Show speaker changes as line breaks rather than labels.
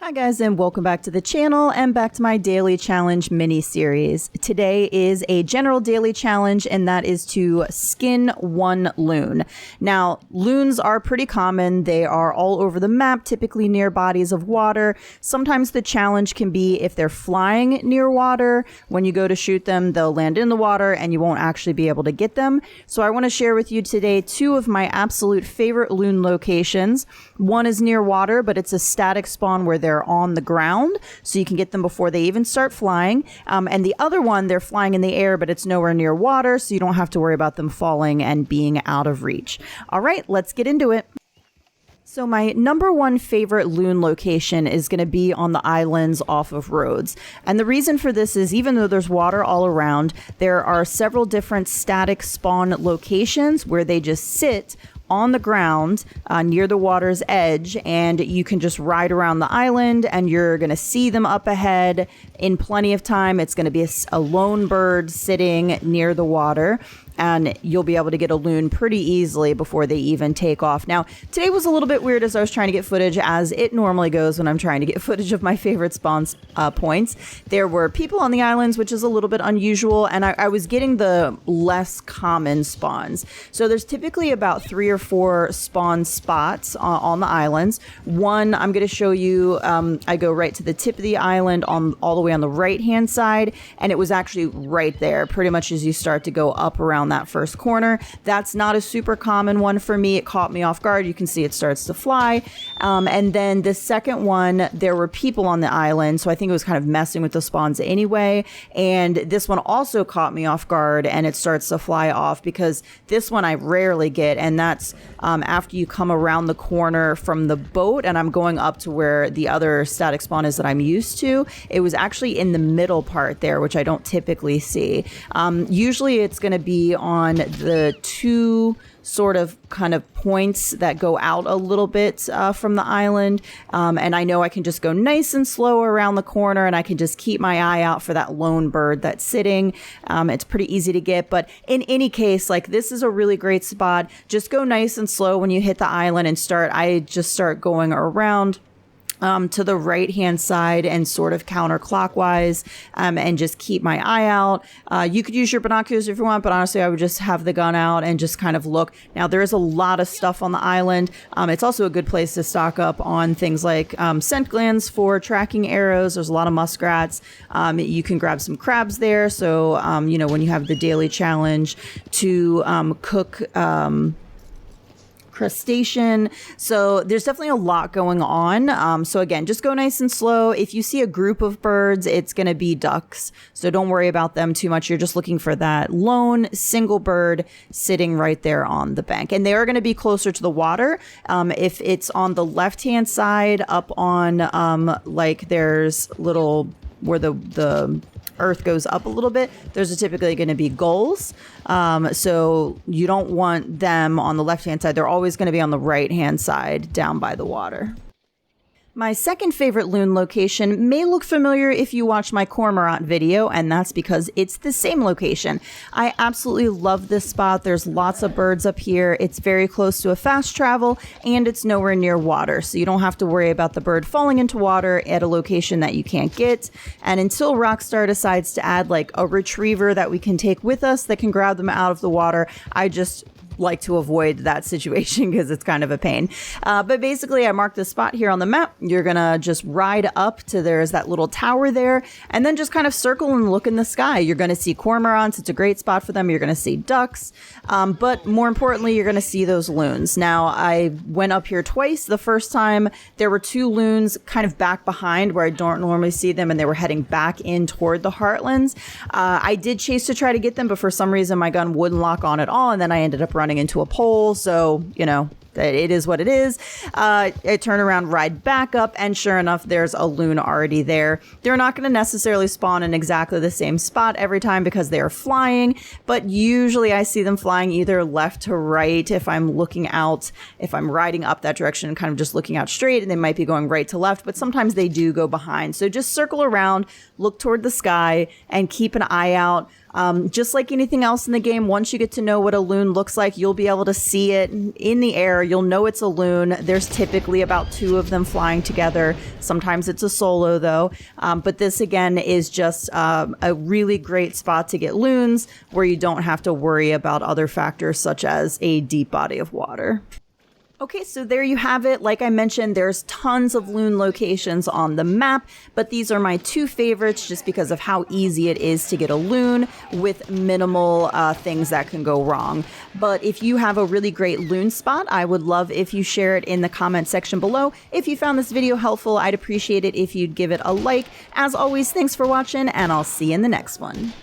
Hi guys, and welcome back to the channel and back to my daily challenge mini series. Today is a general daily challenge, and that is to skin one loon. Now, loons are pretty common. They are all over the map, typically near bodies of water. Sometimes the challenge can be if they're flying near water. When you go to shoot them, they'll land in the water and you won't actually be able to get them. So I want to share with you today two of my absolute favorite loon locations. One is near water, but it's a static spawn where they're on the ground, so you can get them before they even start flying. And the other one, they're flying in the air, but it's nowhere near water, so you don't have to worry about them falling and being out of reach. All right, let's get into it. So my number one favorite loon location is going to be on the islands off of roads. And the reason for this is even though there's water all around, there are several different static spawn locations where they just sit on the ground near the water's edge, and you can just ride around the island and you're going to see them up ahead in plenty of time. It's going to be a lone bird sitting near the water, and you'll be able to get a loon pretty easily before they even take off. Now, today was a little bit weird as I was trying to get footage, as it normally goes when I'm trying to get footage of my favorite spawn points. There were people on the islands, which is a little bit unusual, and I was getting the less common spawns. So there's typically about 3 or 4 spawn spots on the islands. One, I'm going to show you, I go right to the tip of the island all the way on the right-hand side, and it was actually right there, pretty much as you start to go up around that first corner. That's not a super common one for me. It caught me off guard. You can see it starts to fly. And then the second one, there were people on the island, so I think it was kind of messing with the spawns anyway. And this one also caught me off guard, and it starts to fly off because this one I rarely get, and that's after you come around the corner from the boat, and I'm going up to where the other static spawn is that I'm used to. It was actually in the middle part there, which I don't typically see. Usually it's going to be on the two sort of kind of points that go out a little bit from the island. And I know I can just go nice and slow around the corner, and I can just keep my eye out for that lone bird that's sitting. It's pretty easy to get, but in any case, like, this is a really great spot. Just go nice and slow when you hit the island and I just start going around to the right-hand side and sort of counterclockwise, and just keep my eye out. You could use your binoculars if you want, but honestly, I would just have the gun out and just kind of look. Now, there is a lot of stuff on the island. It's also a good place to stock up on things like scent glands for tracking arrows. There's a lot of muskrats. You can grab some crabs there. So, you know, when you have the daily challenge to cook crustacean. So there's definitely a lot going on. So again, just go nice and slow. If you see a group of birds, it's going to be ducks. So don't worry about them too much. You're just looking for that lone single bird sitting right there on the bank. And they are going to be closer to the water. If it's on the left-hand side up on, like there's little where the earth goes up a little bit, there's typically going to be gulls. So you don't want them on the left-hand side. They're always going to be on the right-hand side down by the water. My second favorite loon location may look familiar if you watch my cormorant video, and that's because it's the same location. I absolutely love this spot. There's lots of birds up here. It's very close to a fast travel, and it's nowhere near water, so you don't have to worry about the bird falling into water at a location that you can't get. And until Rockstar decides to add like a retriever that we can take with us that can grab them out of the water, I just like to avoid that situation because it's kind of a pain. But basically, I marked this spot here on the map. You're gonna just ride up to, there's that little tower there, and then just kind of circle and look in the sky. You're gonna see cormorants. It's a great spot for them. You're gonna see ducks, but more importantly, you're gonna see those loons. Now, I went up here twice. The first time, there were 2 loons kind of back behind where I don't normally see them, and they were heading back in toward the heartlands. I did chase to try to get them, but for some reason, my gun wouldn't lock on at all, and then I ended up running into a pole. So, you know, it is what it is. I turn around, ride back up, and sure enough, there's a loon already there. They're not going to necessarily spawn in exactly the same spot every time because they are flying, but usually I see them flying either left to right if I'm looking out, if I'm riding up that direction, kind of just looking out straight, and they might be going right to left, but sometimes they do go behind. So just circle around, look toward the sky, and keep an eye out. Just like anything else in the game, once you get to know what a loon looks like, you'll be able to see it in the air. You'll know it's a loon. There's typically about 2 of them flying together. Sometimes it's a solo though. But this again is just a really great spot to get loons where you don't have to worry about other factors such as a deep body of water. Okay, so there you have it. Like I mentioned, there's tons of loon locations on the map, but these are my 2 favorites just because of how easy it is to get a loon with minimal things that can go wrong. But if you have a really great loon spot, I would love if you share it in the comment section below. If you found this video helpful, I'd appreciate it if you'd give it a like. As always, thanks for watching, and I'll see you in the next one.